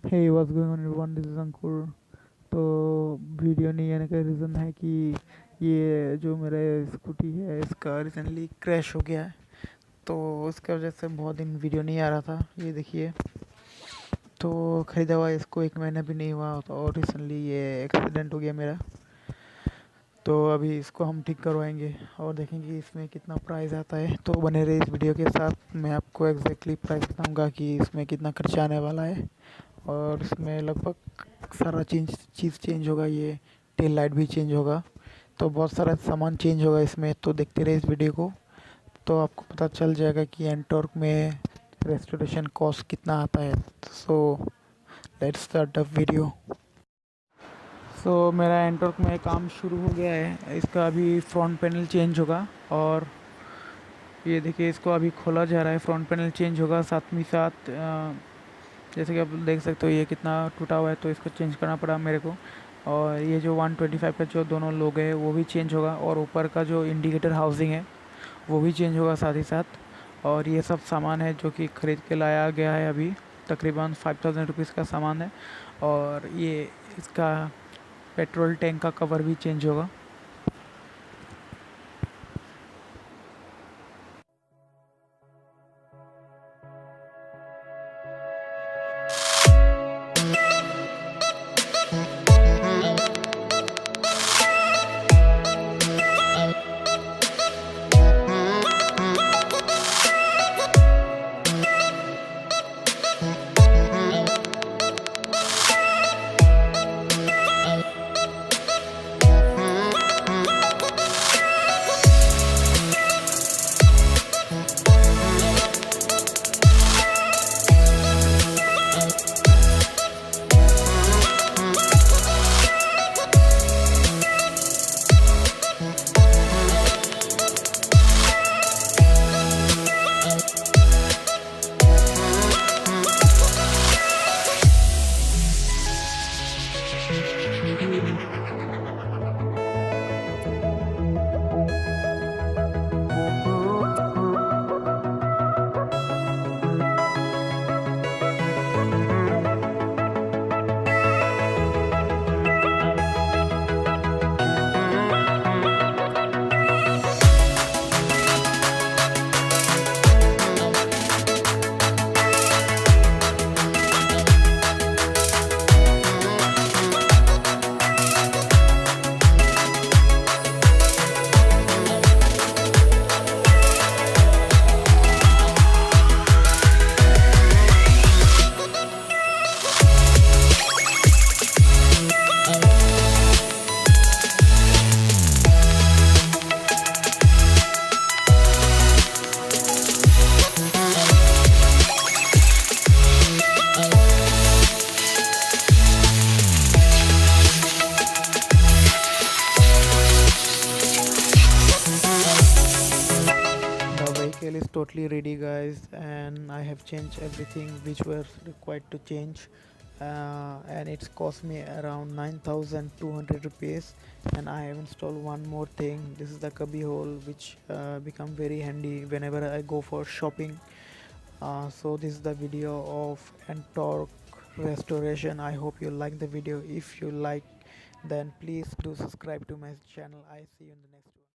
Hey, what's going on everyone? This is Ankur. तो video नहीं आने का रीज़न है कि ये जो मेरा स्कूटी है इसका रिसेंटली क्रैश हो गया है। तो उसकी वजह से बहुत दिन वीडियो नहीं आ रहा था। ये देखिए, तो ख़रीदा हुआ इसको 1 महीना भी नहीं हुआ और रिसेंटली ये एक्सीडेंट हो गया मेरा। तो अभी इसको हम ठीक करवाएंगे और देखेंगे इसमें कितना प्राइस आता है। तो बने रहे इस वीडियो के साथ। मैं आपको एग्जैक्टली प्राइस बताऊंगा कि इसमें कितना खर्चा आने वाला है और इसमें लगभग सारा चीज़ चेंज होगा। ये टेल लाइट भी चेंज होगा, तो बहुत सारा सामान चेंज होगा इसमें। तो देखते रहे इस वीडियो को, तो आपको पता चल जाएगा कि एंटॉर्क में रेस्टोरेशन कॉस्ट कितना आता है। So let's start the video. मेरा एंटॉर्क में काम शुरू हो गया है। इसका अभी फ्रंट पैनल चेंज होगा और ये देखिए, इसको अभी खोला जा रहा है। फ्रंट पैनल चेंज होगा, साथ ही साथ जैसे कि आप देख सकते हो ये कितना टूटा हुआ है, तो इसको चेंज करना पड़ा मेरे को। और ये जो 125 का जो दोनों लोग हैं वो भी चेंज होगा, और ऊपर का जो इंडिकेटर हाउसिंग है वो भी चेंज होगा साथ ही साथ। और ये सब सामान है जो कि ख़रीद के लाया गया है। अभी तकरीबन 5000 रुपीज़ का सामान है। और ये इसका पेट्रोल टैंक का कवर भी चेंज होगा। Vehicle is totally ready, guys, and I have changed everything which was required to change, and it's cost me around 9200 rupees. And I have installed one more thing. This is the cubby hole, which become very handy whenever I go for shopping. So this is the video of ntorq restoration. I hope you like the video. If you like, then please do subscribe to my channel. I see you in the next video.